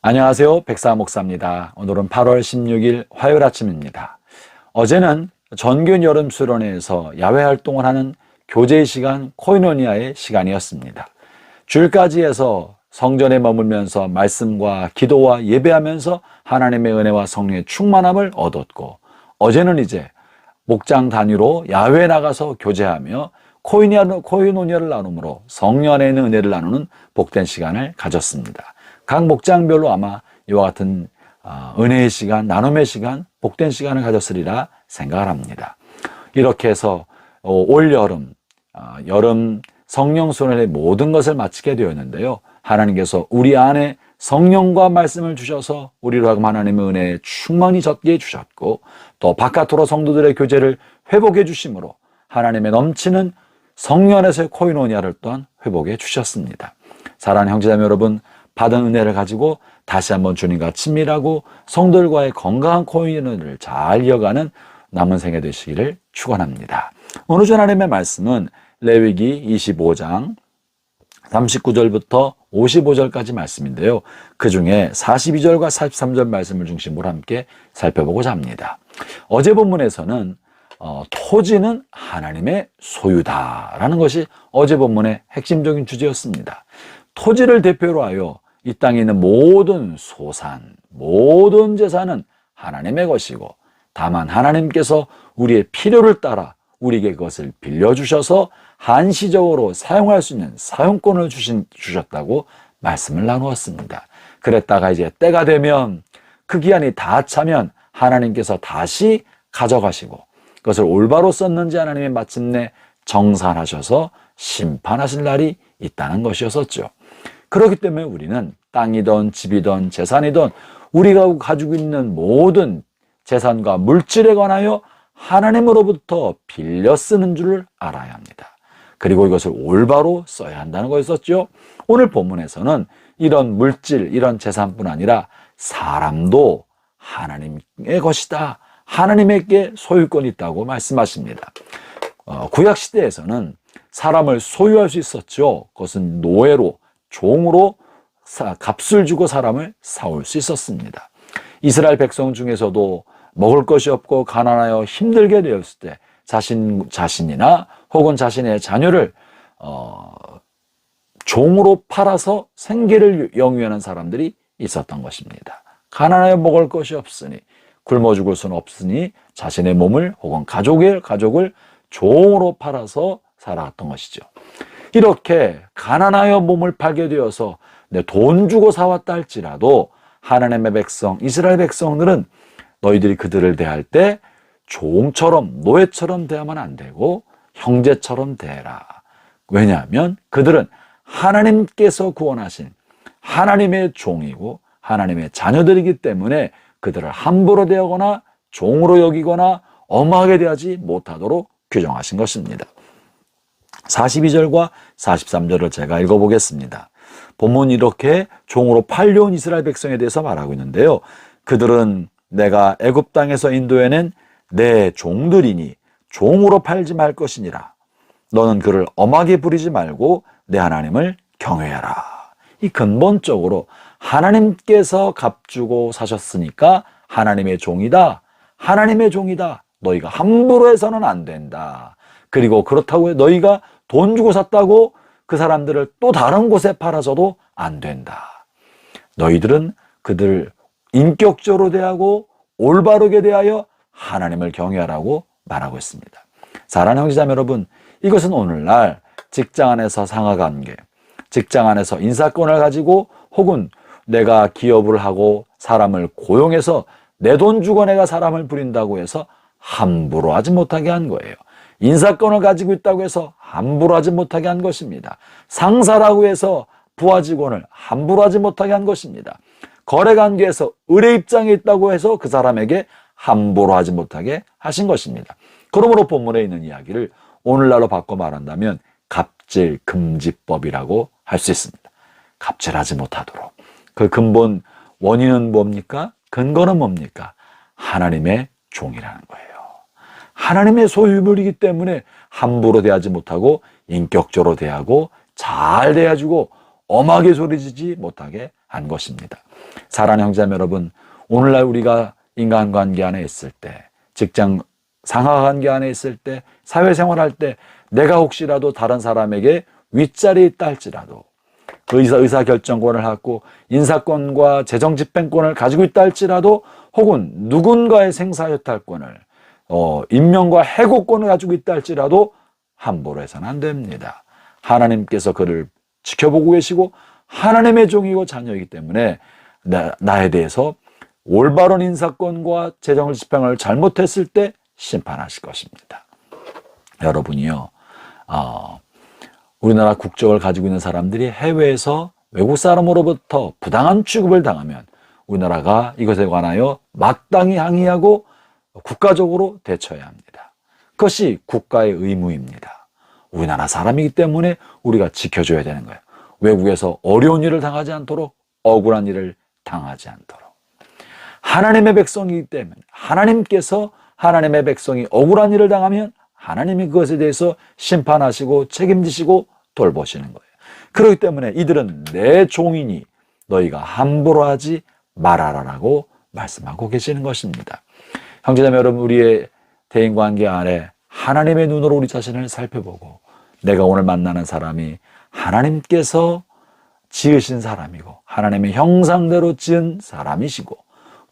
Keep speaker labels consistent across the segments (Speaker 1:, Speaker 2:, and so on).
Speaker 1: 안녕하세요. 백사 목사입니다. 오늘은 8월 16일 화요일 아침입니다. 어제는 전균 여름 수련회에서 야외 활동을 하는 교제의 시간 코이노니아의 시간이었습니다. 주일까지 해서 성전에 머물면서 말씀과 기도와 예배하면서 하나님의 은혜와 성령의 충만함을 얻었고, 어제는 이제 목장 단위로 야외에 나가서 교제하며 코이노니아를 나눔으로 성령 안에 있는 은혜를 나누는 복된 시간을 가졌습니다. 각 목장별로 아마 이와 같은 은혜의 시간, 나눔의 시간, 복된 시간을 가졌으리라 생각을 합니다. 이렇게 해서 올 여름 성령 수련의 모든 것을 마치게 되었는데요. 하나님께서 우리 안에 성령과 말씀을 주셔서 우리로 하여금 하나님의 은혜에 충만히 젖게 해주셨고, 또 바깥으로 성도들의 교제를 회복해 주심으로 하나님의 넘치는 성령 안에서의 코이노니아를 또한 회복해 주셨습니다. 사랑하는 형제자매 여러분, 받은 은혜를 가지고 다시 한번 주님과 친밀하고 성도들과의 건강한 코이노니아를 잘 이어가는 남은 생애 되시기를 축원합니다. 오늘 주 하나님의 말씀은 레위기 25장 39절부터 55절까지 말씀인데요. 그 중에 42절과 43절 말씀을 중심으로 함께 살펴보고자 합니다. 어제 본문에서는 토지는 하나님의 소유다라는 것이 어제 본문의 핵심적인 주제였습니다. 토지를 대표로 하여 이 땅에 있는 모든 소산, 모든 재산은 하나님의 것이고, 다만 하나님께서 우리의 필요를 따라 우리에게 그것을 빌려주셔서 한시적으로 사용할 수 있는 사용권을 주셨다고 말씀을 나누었습니다. 그랬다가 이제 때가 되면 그 기한이 다 차면 하나님께서 다시 가져가시고, 그것을 올바로 썼는지 하나님이 마침내 정산하셔서 심판하실 날이 있다는 것이었었죠. 그렇기 때문에 우리는 땅이든 집이든 재산이든 우리가 가지고 있는 모든 재산과 물질에 관하여 하나님으로부터 빌려 쓰는 줄을 알아야 합니다. 그리고 이것을 올바로 써야 한다는 것이었죠. 오늘 본문에서는 이런 물질, 이런 재산뿐 아니라 사람도 하나님의 것이다, 하나님에게 소유권이 있다고 말씀하십니다. 구약시대에서는 사람을 소유할 수 있었죠. 그것은 노예로, 종으로 값을 주고 사람을 사올 수 있었습니다. 이스라엘 백성 중에서도 먹을 것이 없고 가난하여 힘들게 되었을 때 자신이나 혹은 자신의 자녀를 종으로 팔아서 생계를 영위하는 사람들이 있었던 것입니다. 가난하여 먹을 것이 없으니, 굶어 죽을 수는 없으니 자신의 몸을 혹은 가족을 종으로 팔아서 살아갔던 것이죠. 이렇게 가난하여 몸을 팔게 되어서 돈 주고 사왔다 할지라도 하나님의 백성, 이스라엘 백성들은 너희들이 그들을 대할 때 종처럼, 노예처럼 대하면 안 되고 형제처럼 대해라. 왜냐하면 그들은 하나님께서 구원하신 하나님의 종이고 하나님의 자녀들이기 때문에 그들을 함부로 대하거나 종으로 여기거나 엄하게 대하지 못하도록 규정하신 것입니다. 42절과 43절을 제가 읽어보겠습니다. 본문이 이렇게 종으로 팔려온 이스라엘 백성에 대해서 말하고 있는데요. 그들은 내가 애굽 땅에서 인도해낸 내 종들이니 종으로 팔지 말 것이니라. 너는 그를 엄하게 부리지 말고 내 하나님을 경외하라. 이 근본적으로 하나님께서 값주고 사셨으니까 하나님의 종이다. 하나님의 종이다. 너희가 함부로 해서는 안 된다. 그리고 그렇다고 너희가 돈 주고 샀다고 그 사람들을 또 다른 곳에 팔아서도 안 된다. 너희들은 그들을 인격적으로 대하고 올바르게 대하여 하나님을 경외하라고 말하고 있습니다. 사랑하는 형제자매 여러분, 이것은 오늘날 직장 안에서 상하관계, 직장 안에서 인사권을 가지고 혹은 내가 기업을 하고 사람을 고용해서 내 돈 주고 내가 사람을 부린다고 해서 함부로 하지 못하게 한 거예요. 인사권을 가지고 있다고 해서 함부로 하지 못하게 한 것입니다. 상사라고 해서 부하 직원을 함부로 하지 못하게 한 것입니다. 거래관계에서 의뢰 입장에 있다고 해서 그 사람에게 함부로 하지 못하게 하신 것입니다. 그러므로 본문에 있는 이야기를 오늘날로 바꿔 말한다면 갑질금지법이라고 할 수 있습니다. 갑질하지 못하도록. 그 근본 원인은 뭡니까? 근거는 뭡니까? 하나님의 종이라는 거예요. 하나님의 소유물이기 때문에 함부로 대하지 못하고 인격적으로 대하고 잘 대해주고 엄하게 소리지지 못하게 한 것입니다. 사랑하는 형제자매 여러분, 오늘날 우리가 인간관계 안에 있을 때, 직장 상하관계 안에 있을 때, 사회생활할 때 내가 혹시라도 다른 사람에게 윗자리에 있다 할지라도 의사결정권을 갖고 인사권과 재정집행권을 가지고 있다 할지라도 혹은 누군가의 생사효탈권을 임명과 해고권을 가지고 있다 할지라도 함부로 해서는 안 됩니다. 하나님께서 그를 지켜보고 계시고 하나님의 종이고 자녀이기 때문에 나에 대해서 올바른 인사권과 재정집행을 잘못했을 때 심판하실 것입니다. 여러분이요, 우리나라 국적을 가지고 있는 사람들이 해외에서 외국 사람으로부터 부당한 취급을 당하면 우리나라가 이것에 관하여 마땅히 항의하고 국가적으로 대처해야 합니다. 그것이 국가의 의무입니다. 우리나라 사람이기 때문에 우리가 지켜줘야 되는 거예요. 외국에서 어려운 일을 당하지 않도록, 억울한 일을 당하지 않도록. 하나님의 백성이기 때문에 하나님께서 하나님의 백성이 억울한 일을 당하면 하나님이 그것에 대해서 심판하시고 책임지시고 돌보시는 거예요. 그렇기 때문에 이들은 내 종이니 너희가 함부로 하지 말아라라고 말씀하고 계시는 것입니다. 형제자매 여러분, 우리의 대인관계 안에 하나님의 눈으로 우리 자신을 살펴보고 내가 오늘 만나는 사람이 하나님께서 지으신 사람이고 하나님의 형상대로 지은 사람이시고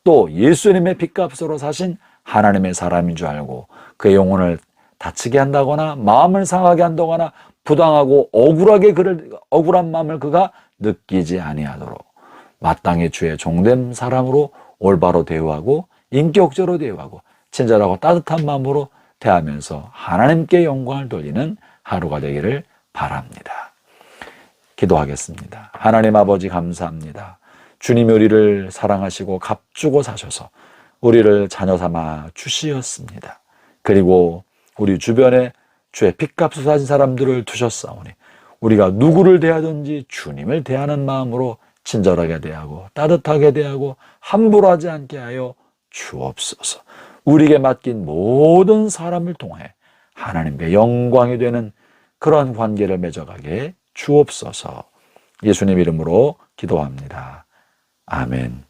Speaker 1: 또 예수님의 핏값으로 사신 하나님의 사람인 줄 알고 그의 영혼을 다치게 한다거나 마음을 상하게 한다거나 부당하고 억울한 마음을 그가 느끼지 아니하도록 마땅히 주의 종된 사람으로 올바로 대우하고 인격적으로 대우하고 친절하고 따뜻한 마음으로 대하면서 하나님께 영광을 돌리는 하루가 되기를 바랍니다. 기도하겠습니다. 하나님 아버지 감사합니다. 주님이 우리를 사랑하시고 값주고 사셔서 우리를 자녀 삼아 주시었습니다. 그리고 우리 주변에 주의 핏값을 사신 사람들을 두셨사오니 우리가 누구를 대하든지 주님을 대하는 마음으로 친절하게 대하고 따뜻하게 대하고 함부로 하지 않게 하여 주옵소서. 우리에게 맡긴 모든 사람을 통해 하나님께 영광이 되는 그런 관계를 맺어가게 주옵소서. 예수님 이름으로 기도합니다. 아멘.